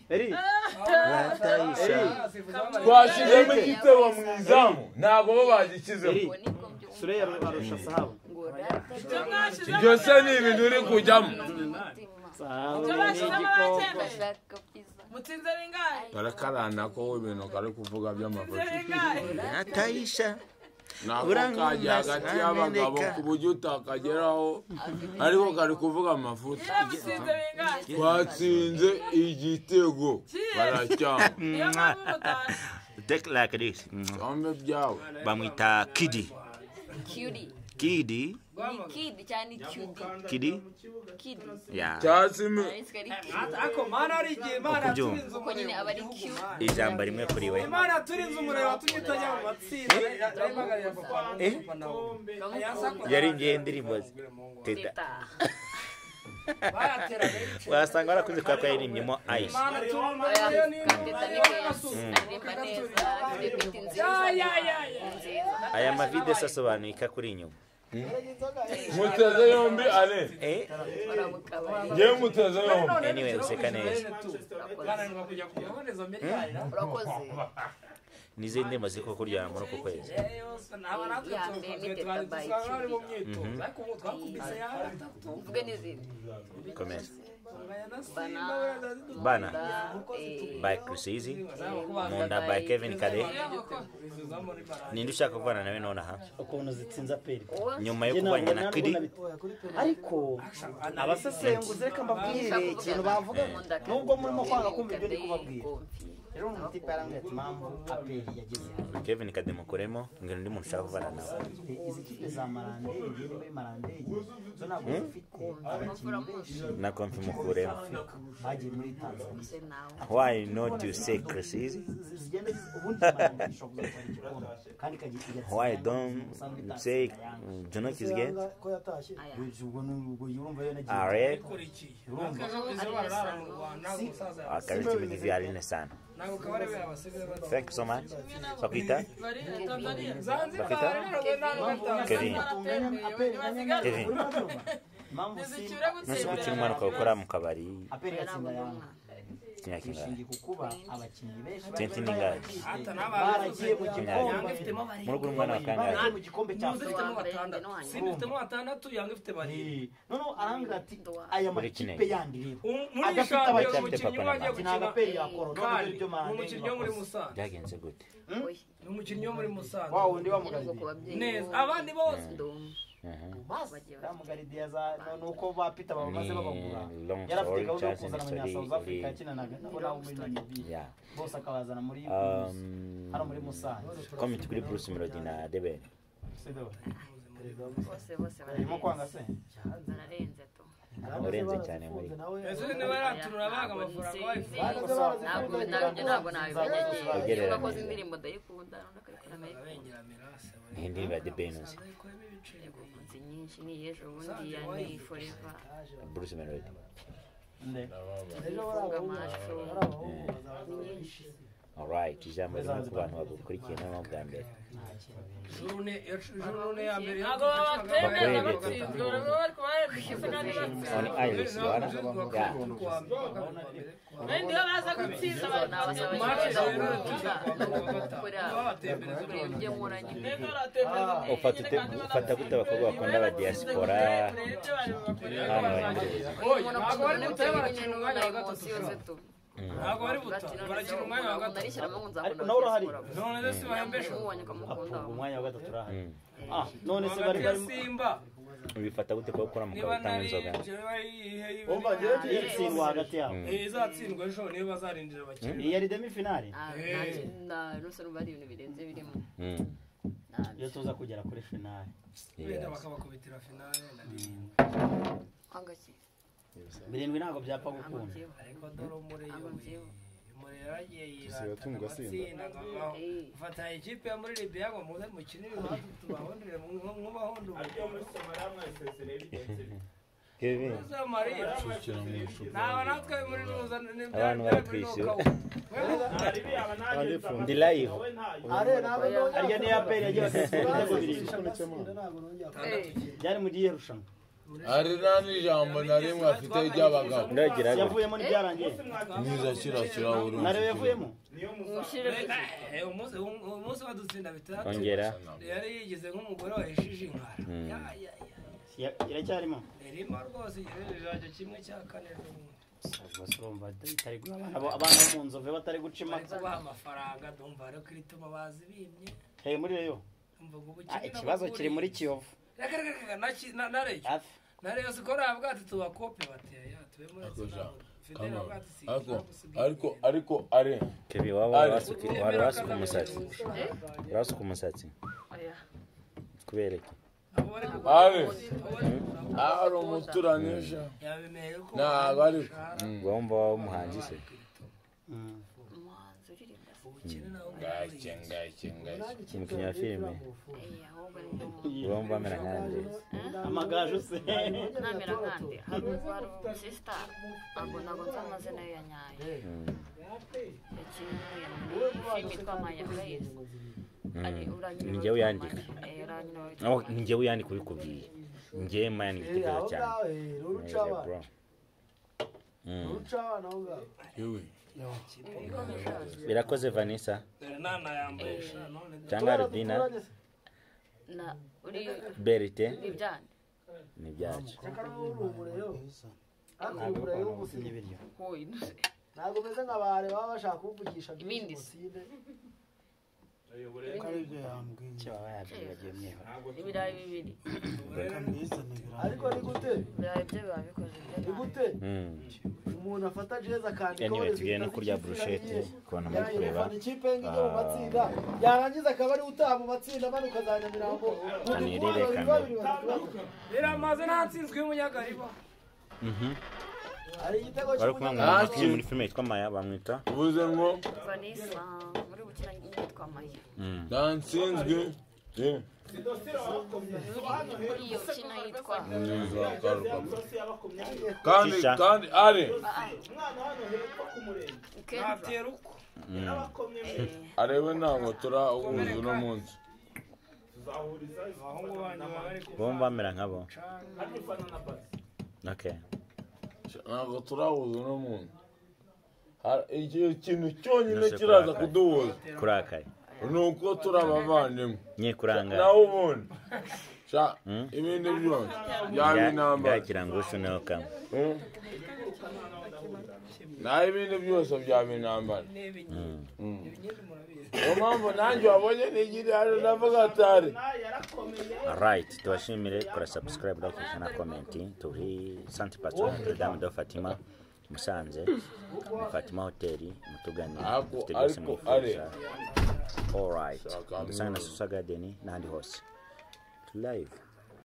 eri twashizemo igitebo mu izamu ntabwo bo bagikizemo Sureya barusha sahabu ibyo se ni ibintu uri kujyamo Mutsinze bingahe barakarana ko ibintu kari kuvuga by'amafoto Taisha nako kajya hagati y'abagabo ku buryo utakageraho ariko kari kuvuga amafuta twatsinze igitego baracyanga take like this ombe byawe bamwita Kidi Kidi cyane Kidi ya cyasime ako mana ari igihe mana turinze uko nyine aba ari cute ijambo rimwe kuri we mana turinze umureba tunyitanya mu matsinda yayimagarira papa yari ngiye indirimbo teta wasanga barakunze kwa kwa yaririmbyemo Ice aya mavide sasobanuye kuri inyuma muteze yombi ale yewe muteze yombi anyway useka neza nize ndema ziko kurya muri uko kwezi komeza Bana by Crusizi Munda by Kevin Kade ninde ushaka kuvana nawe none aha ukuntu zitsinza peri nyuma yo kubanya na Kidi ariko abasesenguzi reka mbabwire ikintu bavuga nubwo murimo kwanga kumva ibyo ndi kubabwira rero umuti paranga mambo aperi yagize Kevin Kade mukoremo ngero ndi muntu ushaka kuvana nawe izi kipe za Marande yewe Marande zo ntabwo zifite abakinnyi na konfi mukuremo bagiye muri Tanzania why not you say Crusizi why don't say Jono Kizge are akariti bigivyarine sana thank you so much Bakita Kevin nasi kuchira umwana ukakora mu kabari kinyakinga kukuba abakinyi benshi tenti ningaye baragiye mu gikombe muri guru mwana wakanga mu gikombe cya sindifitemo batandatu yanga ifite bari no arambira ati aya makipe yandi rero adafite abakinnyi papa ntaga peri yakoro no byo Marande umukinnyi muri Musanze byagenze gute umukinnyi muri Musanze wow ndi bamugaze neza abandi bose Mugaridia za nuko bapita bamaze babagura yarafite gahunda yo kuzana abanya South Africa kinanaga nabona muri Namibia bose akabazana muri hano muri Musanze komite kuri Bruce Melody na Debe bose barimo kwanga se zararenze to urenze cyane muri ese ne baraturura baga amafaranga ntabwo nabimenye unakoze indirimbo ndayikunda indirimbo ya Debe nuzi nyinshi ni yejo bundi yani forever Bruce Melody alright ijambo ryo ku bantu bagukurikiye no bwa mbere jurune ya mbere on Iris wala ndio baza gutsinda ufata gute abakobwa bakunda aba diaspora ntabwo bari buto barakina umwanya wa gatatu nawe urahari none se bahembesha umwanya wa gatatu urahari none se bari Simba ubifata gute ko gukora mu kabutanga inzoga umva ngiye itsindwa hagati yabo izatsindwa ejo niyo bazarindira abakiriya iyi yari demi finale rusa bari ibintu birenze birimo iyo tuza kugera kuri finale benda bakabakubitira finale angaki birindwi ntabwo byapfa gukunda ariko dore umuriro yaragiye yiratanga fata ikipe ya muri Libya ngo muze mukinire iwacu tubahondere mu bahondo Kevin natwe muri nuza abantu barakwishyura ndi live ariya ni aperi yagiye batsinda ibitego birindwi byari mu gihe rushanwa ari nani jambo na rimwe afite ry'abagabo ndagira yavuyemo n'ibyarangiye niza kira burundu nare yavuyemo umunsi wadutsinda bitatu ongera yari yigize nk'umugore wahishije inkara iracyarimo irimo rwose igejeje kimwe cya kane urumva bitari guha abana bo mu nzove batari guca impaka kubaha amafaranga ndumva rero ko irituma bazibimye muri reyo ikibazo kiri muri Kiyovu nareyo siko navuga ati tubakope bateye tube muri ariko are kebi wari wasuka umusatsi wasuka umusatsi kubereke ari umuturanisha ntabwo ari ngomba w'umuhanzi se umukinnyi wa filime ngomba amera nkande amagaju se namera nkande hari sister ntabwo nzi amazina ye yanyaye filime yitwa Maya Grace ninjye uyandika ninjye uyandika ubikubwiye njye Maya ni igitekerezo cyane birakoze Vanessa cyangwa Rudina Berite ni byacu ntabwo meze nk'abare baba bashaka kuvugisha ibindi ibirayi bibiri ariko ni gute ibirayi byo biba bikoze ni gute umuntu afata jeza kandi anyway tugiye no kurya brushette kubona muri kureba ikipe ngiye mu matsinda yarangiza akaba ari utaha mu matsinda manuka zanya mirambo anirire kandi biramaze ntatsinzwe y'umunyagariba ari igitego bari kumwe muri filime yitwa Maya bamwita uvuze ngo Vanessa muri bukina yitwa Maya nantsinzwe muri iyo kina yitwa kandi are ntateruko arewe ntabwo turahuza uno munsi bomba bamera nkabo okay ntabwo turahuza uno munsi ikintu cyonyine kiraza kuduhuza kurakaye ni uko turabavandimwe nyikuranga nawe ubundi ibindi byose byaba intambara byagira ngo ushuneho kamwe naho ibindi byose byaba intambara niyo mpamvu nanjye wabonye nigiri hano ndavuga atari alright tubashimire kora subscribe like na comment turi Sainte Patronne de Dame de Fatima Musanze Fatima Hotel mutugane dufite byose mwifuza alright dusanga na Susa Garden n'ahandi hose live